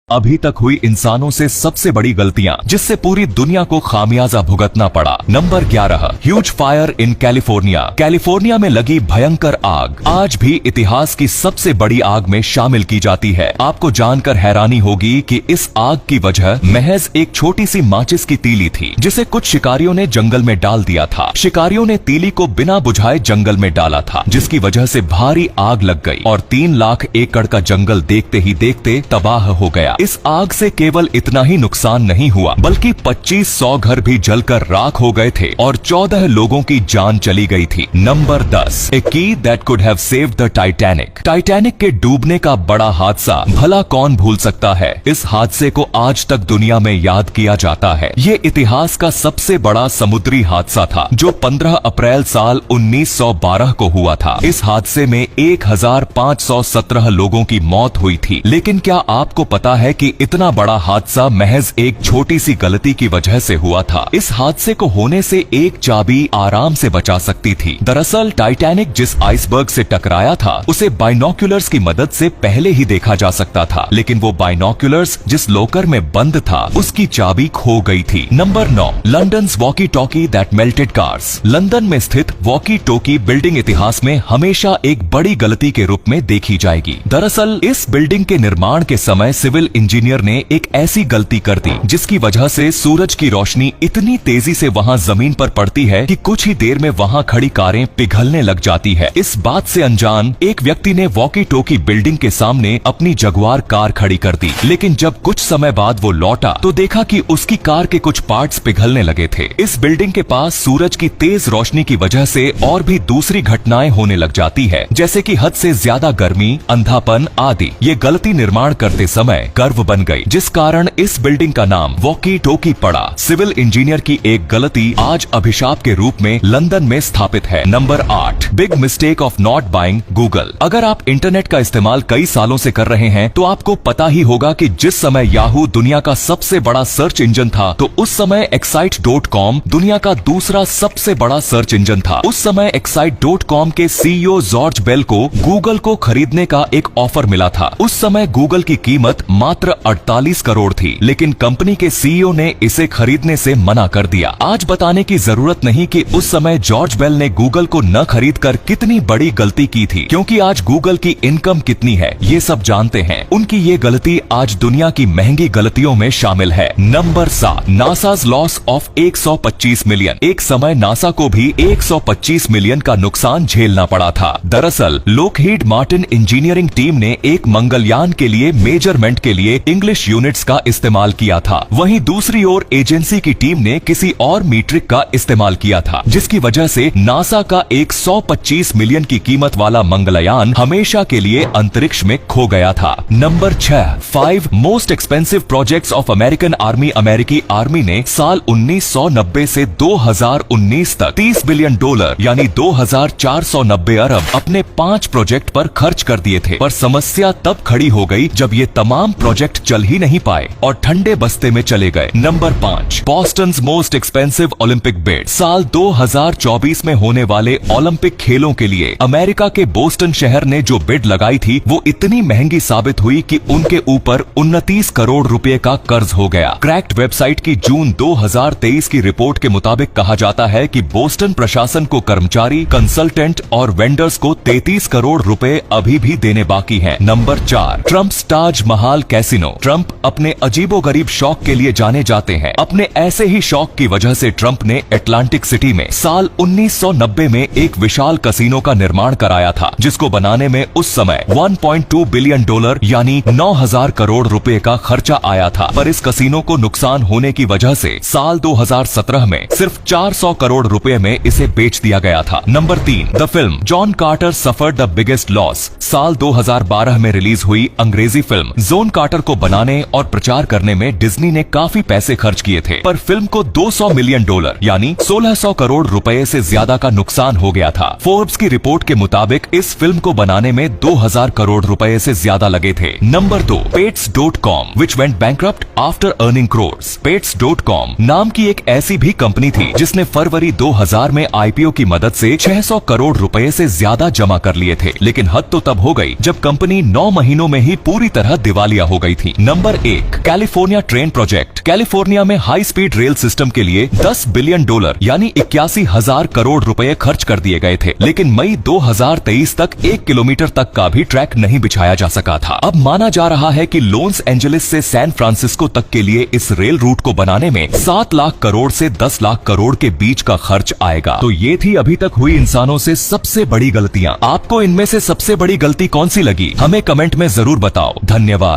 अभी तक हुई इंसानों से सबसे बड़ी गलतियां जिससे पूरी दुनिया को खामियाजा भुगतना पड़ा। Number 11, huge fire in California. California में लगी भयंकर आग आज भी इतिहास की सबसे बड़ी आग में शामिल की जाती है। आपको जानकर हैरानी होगी कि इस आग की वजह महज एक छोटी सी माचिस की तीली थी, जिसे कुछ शिकारियों ने जंगल में डाल दिया था। शिकारियों ने तीली को बिना बुझाए जंगल में डाला था, जिसकी वजह से भारी आग लग गई और 3 लाख एकड़ का जंगल देखते ही देखते तबाह हो गया। इस आग से केवल इतना ही नुकसान नहीं हुआ, बल्कि 2500 घर भी जलकर राख हो गए थे और 14 लोगों की जान चली गई थी। नंबर 10, ए की that could have saved the Titanic. Titanic के डूबने का बड़ा हादसा भला कौन भूल सकता है। इस हादसे को आज तक दुनिया में याद किया जाता है। ये इतिहास का सबसे बड़ा समुद्री हादसा था, जो 15 अप्रैल साल 1912 को हुआ था। इस हादसे में 1517 लोगों की मौत हुई थी। लेकिन क्या आपको पता है कि इतना बड़ा हादसा महज एक छोटी सी गलती की वजह से हुआ था। इस हादसे को होने से एक चाबी आराम से बचा सकती थी। दरअसल टाइटैनिक जिस आइसबर्ग से टकराया था, उसे बाइनोक्यूलर्स की मदद से पहले ही देखा जा सकता था, लेकिन वो बाइनोक्यूलर्स जिस लॉकर में बंद था, उसकी चाबी खो गई थी। Number 9, London's walkie talkie that melted cars. London में स्थित वॉकी टॉकी बिल्डिंग इतिहास में हमेशा एक बड़ी गलती के रूप में देखी जाएगी। दरअसल इस बिल्डिंग के निर्माण के समय सिविल इंजीनियर ने एक ऐसी गलती कर दी, जिसकी वजह से सूरज की रोशनी इतनी तेजी से वहां जमीन पर पड़ती है कि कुछ ही देर में वहां खड़ी कारें पिघलने लग जाती है। इस बात से अनजान एक व्यक्ति ने वॉकी टॉकी बिल्डिंग के सामने अपनी जगुआर कार खड़ी कर दी, लेकिन जब कुछ समय बाद वो लौटा तो देखा कि उसकी कार के कुछ पार्ट्स पिघलने लगे थे। इस बिल्डिंग के पास सूरज की तेज रोशनी की वजह से और भी दूसरी घटनाएं होने लग जाती है, जैसे कि हद से ज्यादा गर्मी, अंधापन आदि। ये गलती निर्माण करते समय गर्व बन गई, जिस कारण इस बिल्डिंग का नाम वॉकी टॉकी पड़ा। सिविल इंजीनियर की एक गलती आज अभिशाप के रूप में लंदन में स्थापित है। Number 8, big mistake of not buying Google. अगर आप इंटरनेट का इस्तेमाल कई सालों से कर रहे हैं तो आपको पता ही होगा कि जिस समय याहू दुनिया का सबसे बड़ा सर्च इंजन था, तो उस समय excite.com दुनिया का दूसरा सबसे बड़ा सर्च इंजन था। उस समय excite.com के सीईओ जॉर्ज बेल को गूगल को खरीदने का एक ऑफर मिला था। उस समय गूगल की कीमत मात्र 48 करोड़ थी, लेकिन कंपनी के सीईओ ने इसे खरीदने से मना कर दिया। आज बताने की जरूरत नहीं कि उस समय जॉर्ज बेल ने गूगल को न खरीदकर कितनी बड़ी गलती की थी, क्योंकि आज गूगल की इनकम कितनी है ये सब जानते हैं। उनकी ये गलती आज दुनिया की महंगी गलतियों में शामिल है। Number 7, NASA's loss of 125 million. एक समय नासा को भी 125 मिलियन का नुकसान झेलना पड़ा था। दरअसल लोकहीड मार्टिन इंजीनियरिंग टीम ने एक मंगलयान के लिए मेजरमेंट के लिए इंग्लिश यूनिट्स का इस्तेमाल किया था। वहीं दूसरी ओर एजेंसी की टीम ने किसी और मीट्रिक का इस्तेमाल किया था, जिसकी वजह से नासा का 125 मिलियन की कीमत वाला मंगलयान हमेशा के लिए अंतरिक्ष में खो गया था। Number 6, 5 most expensive projects of American army. अमेरिकी आर्मी ने साल 1990 से 2019 तक $30 बिलियन यानी 2490 अरब अपने 5 प्रोजेक्ट पर खर्च कर दिए थे। पर समस्या तब खड़ी हो गई जब ये तमाम प्रोजेक्ट चल ही नहीं पाए और ठंडे बस्ते में चले गए। Number 5, Boston's most expensive Olympic bid. साल 2024 में होने वाले ओलंपिक खेलों के लिए अमेरिका के बोस्टन शहर ने जो बिड लगाई थी, वो इतनी महंगी साबित हुई कि उनके ऊपर 29 करोड़ रुपए का कर्ज हो गया। क्रैक्ड वेबसाइट की जून 2023 की रिपोर्ट के मुताबिक कहा जाता है कि बोस्टन प्रशासन को कर्मचारी, कंसल्टेंट और वेंडर्स को 33 करोड़ रुपए अभी भी देने बाकी हैं। Number 4, Trump's Taj Mahal casino. Trump अपने अजीबोगरीब शौक के लिए जाने जाते हैं। अपने ऐसे ही शौक की वजह से ट्रम्प ने अटलांटिक सिटी में साल 1990 में एक विशाल कसीनो का निर्माण कराया था, जिसको बनाने में उस समय $1.2 बिलियन यानी 9000 करोड़ रुपए का खर्चा आया था। पर इस कसीनो को नुकसान होने की वजह से साल 2017 में सिर्फ 400 करोड़ रुपए में इसे बेच दिया गया था। Number 3, the film John Carter suffered the biggest loss. साल 2012 में रिलीज हुई अंग्रेजी फिल्म जॉन कार्टर को बनाने और प्रचार करने में डिज्नी ने काफी पैसे खर्च किए थे, पर फिल्म को $200 मिलियन यानी 1600 करोड़ रुपए से ज्यादा का नुकसान हो गया था। फोर्ब्स की रिपोर्ट के मुताबिक इस फिल्म को बनाने में 2000 करोड़ रुपए से ज्यादा लगे थे। Number 2, Pets.com which went bankrupt after earning crores। Pets.com नाम की एक ऐसी भी कंपनी थी जिसने फरवरी 2000 में आईपीओ की मदद से 600 करोड़ रुपए से ज्यादा जमा कर लिए थे, लेकिन हद तो तब हो गई जब कंपनी 9 महीनों में ही पूरी तरह दिवालिया हो गई थी। Number 1, California train project. California में हाई स्पीड रेल सिस्टम के लिए $10 बिलियन यानी 81,000 करोड़ रुपए खर्च कर दिए गए थे, लेकिन मई 2023 तक 1 किलोमीटर तक का भी ट्रैक नहीं बिछाया जा सका था। अब माना जा रहा है कि लॉस एंजलिस से सैन फ्रांसिस्को तक के लिए इस रेल रूट को बनाने में 7 लाख करोड़ से 10 लाख करोड़ के बीच का खर्च आएगा। तो ये थी अभी तक हुई इंसानों से सबसे बड़ी गलतियां। आपको इनमें से सबसे बड़ी गलती कौन सी लगी, हमें कमेंट में जरूर बताओ। धन्यवाद।